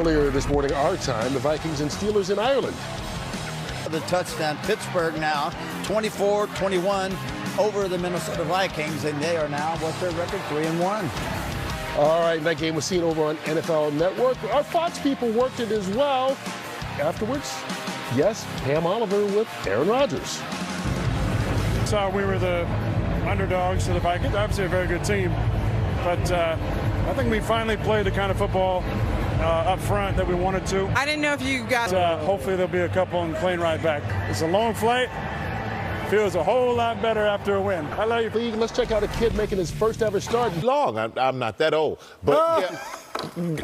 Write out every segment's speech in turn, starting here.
earlier this morning, our time, the Vikings and Steelers in Ireland. The touchdown, Pittsburgh now 24-21 over the Minnesota Vikings, and they are now, what's their record, 3-1. All right, that game was seen over on NFL Network. Our Fox people worked it as well. Afterwards, yes, Pam Oliver with Aaron Rodgers. So we were the underdogs to the Vikings. Obviously a very good team, but I think we finally played the kind of football up front that we wanted to. I didn't know if you got... hopefully there'll be a couple on the plane ride back. It's a long flight. Feels a whole lot better after a win. I love you. Let's check out a kid making his first ever start. I'm not that old, but yeah,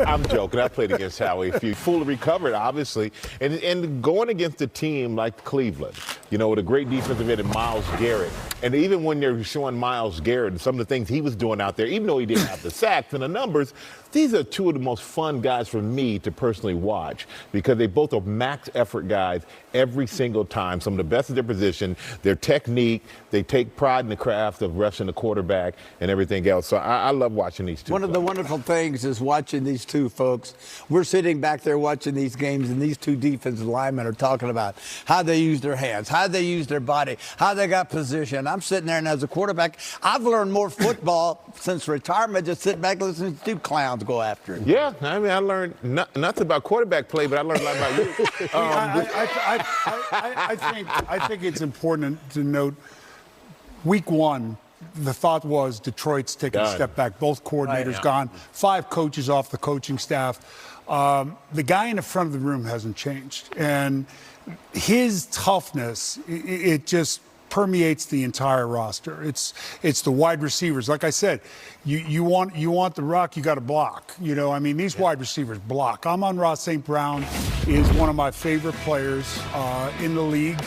I'm joking. I played against Howie. If you fully recovered, obviously, and going against a team like Cleveland, you know, with a great defensive end in Myles Garrett, and even when they're showing Myles Garrett and some of the things he was doing out there, even though he didn't have the sacks and the numbers, these are two of the most fun guys for me to personally watch because they both are max effort guys every single time. Some of the best at their position, their technique, they take pride in the craft of rushing the quarterback and everything else. So I love watching these two. One of the wonderful things is watching these two folks. We're sitting back there watching these games, and these two defensive linemen are talking about how they use their hands, how they use their body, how they got position. I'm sitting there, and as a quarterback, I've learned more football since retirement just sitting back listening to two clowns go after it. Yeah, I mean, I learned nothing about quarterback play, but I learned a lot about you. I think it's important to note, week one, the thought was Detroit's taking a step back. Both coordinators gone. 5 coaches off the coaching staff. The guy in the front of the room hasn't changed. And his toughness, it just permeates the entire roster. It's the wide receivers. Like I said, you want the rock, you got to block. You know, I mean, these wide receivers block. Amon-Ra St. Brown is one of my favorite players in the league.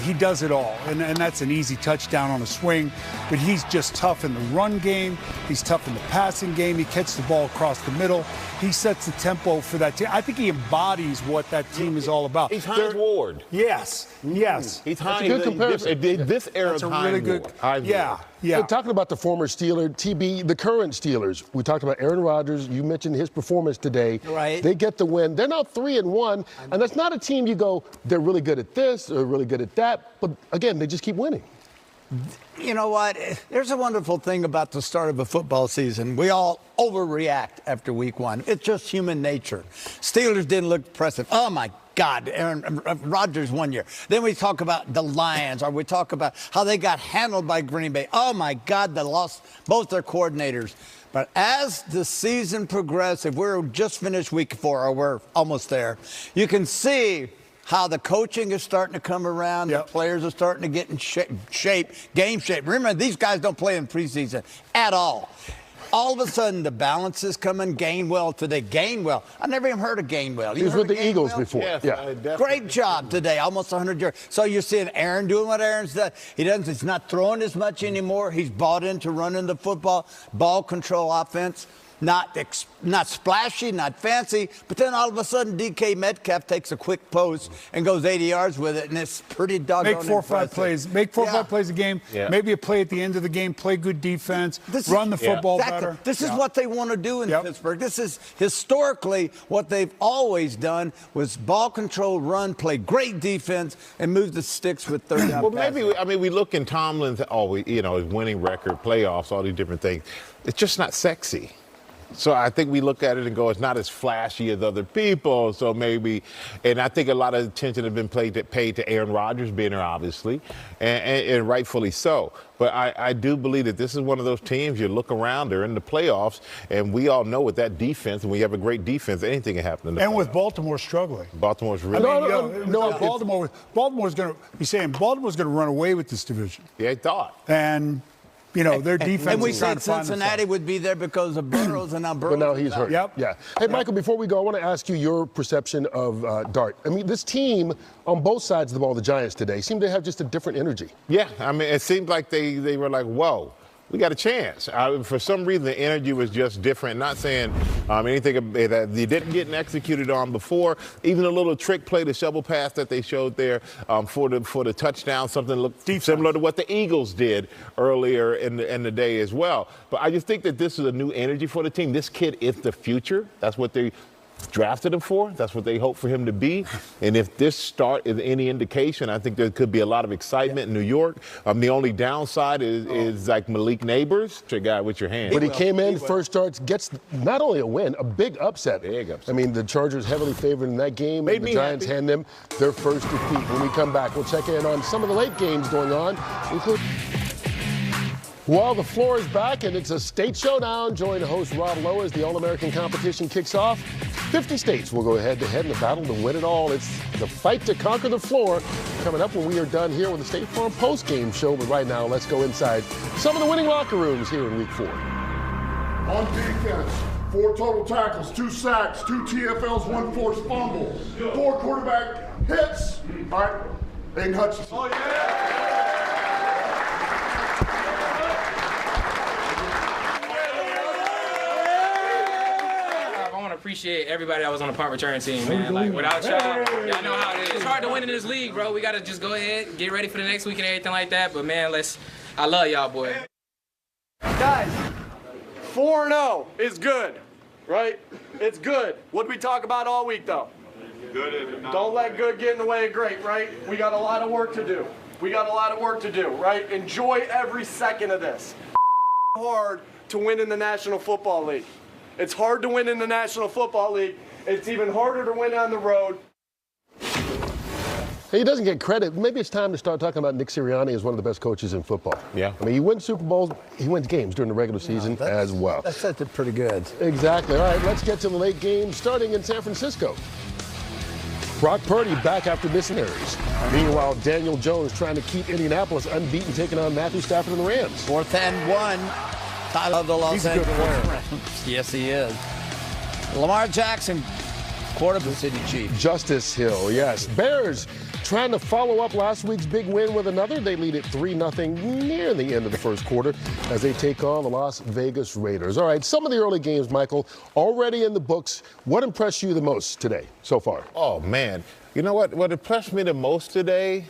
He does it all, and that's an easy touchdown on a swing, but he's just tough in the run game. He's tough in the passing game. He catches the ball across the middle. He sets the tempo for that team. I think he embodies what that team is all about. He's Hines Ward. Yes. He's Hines. Good comparison. This era's That's a really good. Yeah. Hey, talking about the former Steeler, TB, the current Steelers, we talked about Aaron Rodgers. You mentioned his performance today. Right. They get the win. They're now 3-1, and that's not a team you go, they're really good at this or really good at that. But, again, they just keep winning. You know what? There's a wonderful thing about the start of a football season. We all overreact after week one. It's just human nature. Steelers didn't look impressive. Oh, my God, Aaron Rodgers 1 year. Then we talk about the Lions, or we talk about how they got handled by Green Bay. Oh, my God, they lost both their coordinators. But as the season progressed, if we're just finished week 4, or we're almost there, you can see how the coaching is starting to come around. The players are starting to get in shape, game shape. Remember, these guys don't play in preseason at all. All of a sudden, the balance is coming. Gainwell today. Gainwell. I never even heard of Gainwell. He was with the Eagles before. Yes, yeah. Great job today. Almost 100 yards. So you're seeing Aaron doing what Aaron's done. He's not throwing as much anymore. He's bought into running the football, ball control offense. Not splashy, not fancy, but then all of a sudden DK Metcalf takes a quick post and goes 80 yards with it, and it's pretty doggone Make 4 or 5 plays. Make 4 or 5 plays a game. Yeah. Maybe a play at the end of the game. Play good defense. Run the football better. This is what they want to do in Pittsburgh. This is historically what they've always done was ball control, run, play great defense, and move the sticks with third down. Well, maybe we look in Tomlin's, his winning record, playoffs, all these different things. It's just not sexy. So I think we look at it and go, it's not as flashy as other people. So maybe, and I think a lot of attention has been paid to Aaron Rodgers being there, obviously, and rightfully so. But I do believe that this is one of those teams you look around, they're in the playoffs, and we all know with that defense, and when you have a great defense, anything can happen in the playoffs. And with Baltimore struggling. Baltimore's really Baltimore's going to be saying Baltimore's going to run away with this division. Yeah, I thought. And their defense. And we said Cincinnati would be there because of Burrows, and now Burrows. But now he's hurt. Yep. Yeah. Hey, Michael, before we go, I want to ask you your perception of Dart. I mean, this team on both sides of the ball, the Giants today, seem to have just a different energy. Yeah. I mean, it seemed like they were like, whoa. We got a chance. For some reason, the energy was just different. Not saying anything that they didn't get executed on before. Even a little trick play, the shovel pass that they showed there for the touchdown, something looked similar to what the Eagles did earlier in the day as well. But I just think that this is a new energy for the team. This kid is the future. That's what they drafted him for. That's what they hope for him to be. And if this start is any indication, I think there could be a lot of excitement in New York. The only downside is like Malik Neighbors, your guy with your hand. But he came in, first starts, gets not only a win, a big upset. Big upset. I mean, the Chargers heavily favored in that game. Made The me Giants happy. hand them their first defeat. When we come back, we'll check in on some of the late games going on, including. Well, the floor is back, and it's a state showdown. Join host Rob Lowe as the All-American competition kicks off. 50 states will go head-to-head in the battle to win it all. It's the fight to conquer the floor coming up when we are done here with the State Farm post-game show. But right now, let's go inside some of the winning locker rooms here in Week 4. On defense, 4 total tackles, 2 sacks, 2 TFLs, 1 forced fumble, 4 quarterback hits. All right, Aiden Hutchinson. Oh, yeah! Appreciate everybody that was on the punt return team, man. Like, without y'all know how it is. It's hard to win in this league, bro. We got to just go ahead, get ready for the next week and everything like that. But, man, I love y'all, boy. Guys, 4-0 is good, right? It's good. What did we talk about all week, though? Good. Don't let good get in the way of great, right? We got a lot of work to do. Right? Enjoy every second of this. Hard to win in the National Football League. It's hard to win in the National Football League. It's even harder to win on the road. He doesn't get credit. Maybe it's time to start talking about Nick Sirianni as one of the best coaches in football. Yeah. I mean, he wins Super Bowls. He wins games during the regular season as well. That sets it pretty good. Exactly. All right, let's get to the late game starting in San Francisco. Brock Purdy back after missing errors. Meanwhile, Daniel Jones trying to keep Indianapolis unbeaten, taking on Matthew Stafford and the Rams. 4th and 1. Tyler the Los Angeles Rams. Yes, he is. Lamar Jackson, quarterback City Chief. Justice Hill, yes. Bears trying to follow up last week's big win with another. They lead it 3-0 near the end of the first quarter as they take on the Las Vegas Raiders. All right, some of the early games, Michael, already in the books. What impressed you the most today so far? Oh, man. You know what impressed me the most today?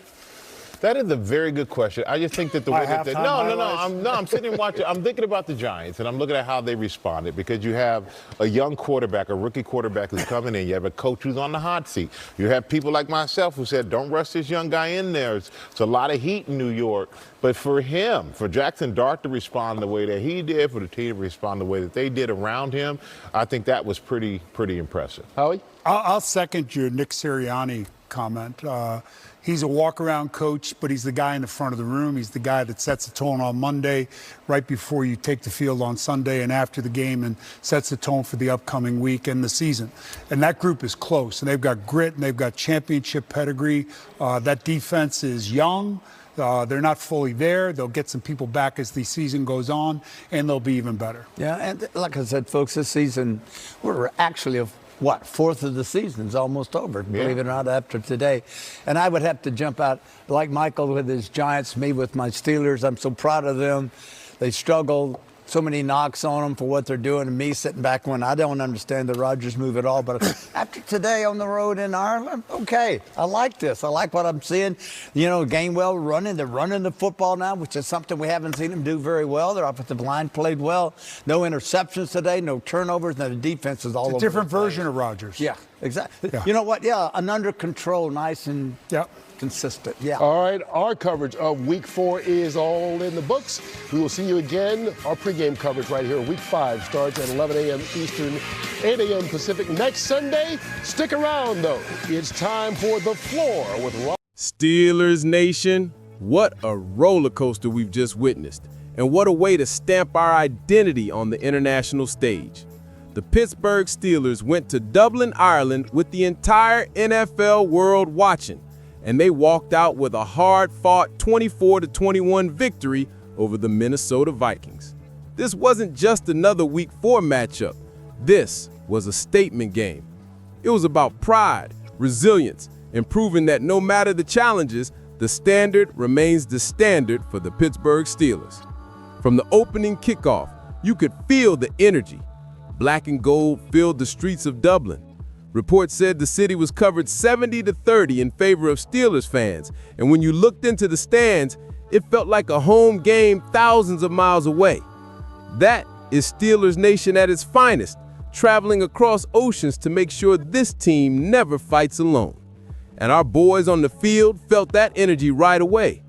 That is a very good question. I just think that the way that they, I'm sitting and watching. I'm thinking about the Giants, and I'm looking at how they responded because you have a young quarterback, a rookie quarterback who's coming in. You have a coach who's on the hot seat. You have people like myself who said, don't rush this young guy in there. It's a lot of heat in New York. But for him, for Jackson Dart to respond the way that he did, for the team to respond the way that they did around him, I think that was pretty impressive. Howie? I'll second your Nick Sirianni comment. He's a walk-around coach, but he's the guy in the front of the room. He's the guy that sets the tone on Monday, right before you take the field on Sunday and after the game, and sets the tone for the upcoming week and the season. And that group is close, and they've got grit, and they've got championship pedigree. That defense is young. They're not fully there. They'll get some people back as the season goes on, and they'll be even better. Yeah, and like I said, folks, this season, we're actually 4th of the season is almost over, believe it or not, after today. And I would have to jump out, like Michael with his Giants, me with my Steelers. I'm so proud of them. They struggled. So many knocks on them for what they're doing, and me sitting back when I don't understand the Rodgers move at all. But after today on the road in Ireland, okay, I like this. I like what I'm seeing. You know, Gainwell running. They're running the football now, which is something we haven't seen them do very well. Their offensive line played well. No interceptions today, no turnovers, and the defense is all over. It's a different version of Rodgers. Yeah, exactly. Yeah. You know what? Yeah, an under control, nice and consistent. Yeah. All right, our coverage of Week 4 is all in the books. We will see you again. Our pregame coverage right here. Week 5 starts at 11 a.m. Eastern, 8 a.m. Pacific next Sunday. Stick around, though. It's time for The Floor with Rob. Steelers Nation, what a roller coaster we've just witnessed. And what a way to stamp our identity on the international stage. The Pittsburgh Steelers went to Dublin, Ireland with the entire NFL world watching. And they walked out with a hard-fought 24-21 victory over the Minnesota Vikings. This wasn't just another Week 4 matchup. This was a statement game. It was about pride, resilience, and proving that no matter the challenges, the standard remains the standard for the Pittsburgh Steelers. From the opening kickoff, you could feel the energy. Black and gold filled the streets of Dublin. Reports said the city was covered 70-30 in favor of Steelers fans, and when you looked into the stands, it felt like a home game thousands of miles away. That is Steelers Nation at its finest, traveling across oceans to make sure this team never fights alone. And our boys on the field felt that energy right away.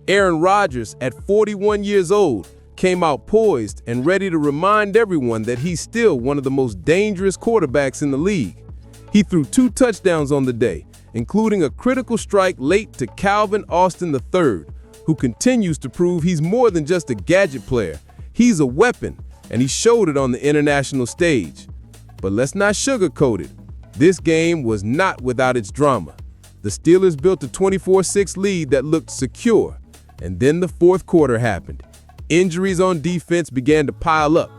Aaron Rodgers, at 41 years old, came out poised and ready to remind everyone that he's still one of the most dangerous quarterbacks in the league. He threw 2 touchdowns on the day, including a critical strike late to Calvin Austin III, who continues to prove he's more than just a gadget player. He's a weapon, and he showed it on the international stage. But let's not sugarcoat it. This game was not without its drama. The Steelers built a 24-6 lead that looked secure, and then the fourth quarter happened. Injuries on defense began to pile up.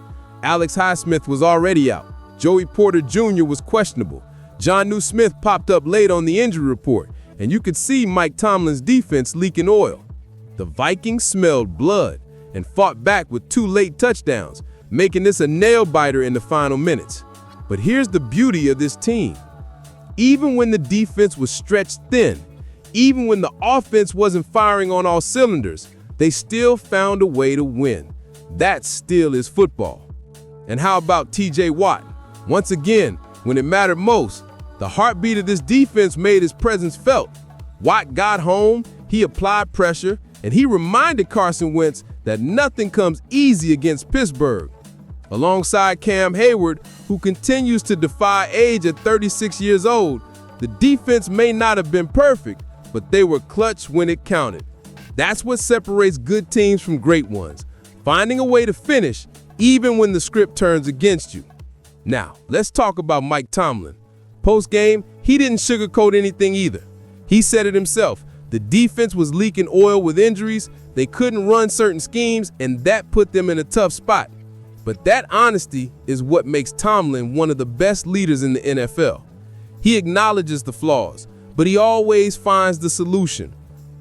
Alex Highsmith was already out. Joey Porter Jr. was questionable. Jonnu Smith popped up late on the injury report, and you could see Mike Tomlin's defense leaking oil. The Vikings smelled blood and fought back with 2 late touchdowns, making this a nail-biter in the final minutes. But here's the beauty of this team. Even when the defense was stretched thin, even when the offense wasn't firing on all cylinders, they still found a way to win. That still is football. And how about TJ Watt? Once again, when it mattered most, the heartbeat of this defense made his presence felt. Watt got home, he applied pressure, and he reminded Carson Wentz that nothing comes easy against Pittsburgh. Alongside Cam Hayward, who continues to defy age at 36 years old, the defense may not have been perfect, but they were clutch when it counted. That's what separates good teams from great ones, finding a way to finish even when the script turns against you. Now, let's talk about Mike Tomlin. Post-game, he didn't sugarcoat anything either. He said it himself. The defense was leaking oil with injuries, they couldn't run certain schemes, and that put them in a tough spot. But that honesty is what makes Tomlin one of the best leaders in the NFL. He acknowledges the flaws, but he always finds the solution.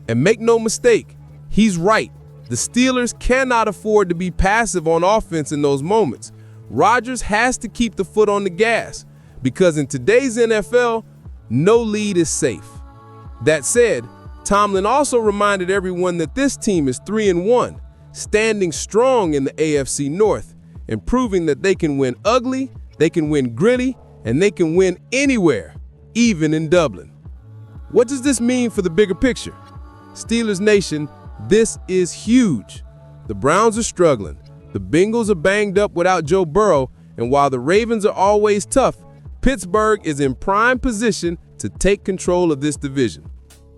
And make no mistake, he's right. The Steelers cannot afford to be passive on offense in those moments. Rodgers has to keep the foot on the gas, because in today's NFL, no lead is safe. That said, Tomlin also reminded everyone that this team is 3-1, standing strong in the AFC North, and proving that they can win ugly, they can win gritty, and they can win anywhere, even in Dublin. What does this mean for the bigger picture? Steelers Nation, this is huge. The Browns are struggling. The Bengals are banged up without Joe Burrow, and while the Ravens are always tough, Pittsburgh is in prime position to take control of this division.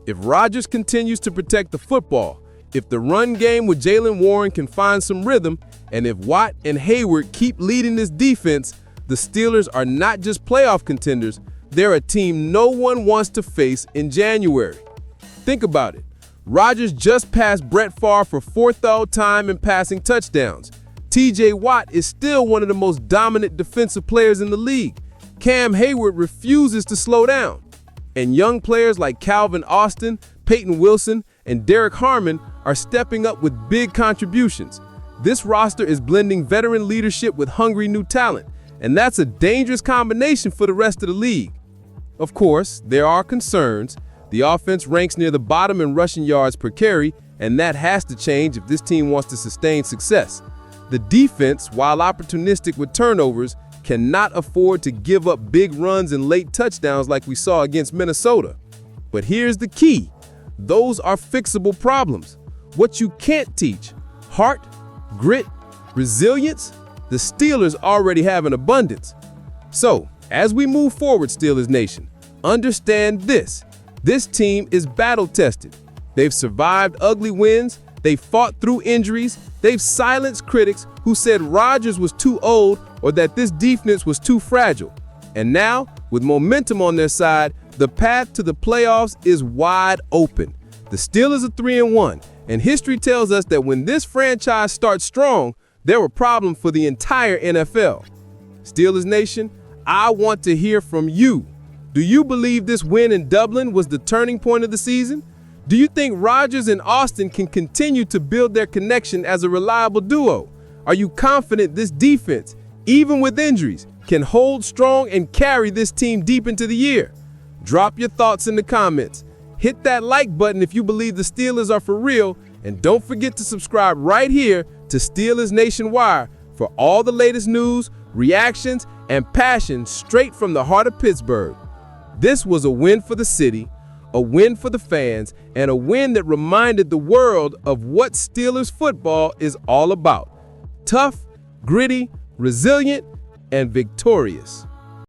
If Rodgers continues to protect the football, if the run game with Jaylen Warren can find some rhythm, and if Watt and Hayward keep leading this defense, the Steelers are not just playoff contenders, they're a team no one wants to face in January. Think about it. Rodgers just passed Brett Favre for 4th all-time in passing touchdowns. TJ Watt is still one of the most dominant defensive players in the league. Cam Hayward refuses to slow down. And young players like Calvin Austin, Peyton Wilson, and Derek Harmon are stepping up with big contributions. This roster is blending veteran leadership with hungry new talent, and that's a dangerous combination for the rest of the league. Of course, there are concerns. The offense ranks near the bottom in rushing yards per carry, and that has to change if this team wants to sustain success. The defense, while opportunistic with turnovers, cannot afford to give up big runs and late touchdowns like we saw against Minnesota. But here's the key. Those are fixable problems. What you can't teach, heart, grit, resilience, the Steelers already have in abundance. So, as we move forward, Steelers Nation, understand this. This team is battle-tested. They've survived ugly wins, they've fought through injuries, they've silenced critics who said Rodgers was too old or that this defense was too fragile. And now, with momentum on their side, the path to the playoffs is wide open. The Steelers are 3-1, and history tells us that when this franchise starts strong, there were problems for the entire NFL. Steelers Nation, I want to hear from you. Do you believe this win in Dublin was the turning point of the season? Do you think Rodgers and Austin can continue to build their connection as a reliable duo? Are you confident this defense, even with injuries, can hold strong and carry this team deep into the year? Drop your thoughts in the comments. Hit that like button if you believe the Steelers are for real, and don't forget to subscribe right here to Steelers Nation Wire for all the latest news, reactions, and passion straight from the heart of Pittsburgh. This was a win for the city, a win for the fans, and a win that reminded the world of what Steelers football is all about. Tough, gritty, resilient, and victorious.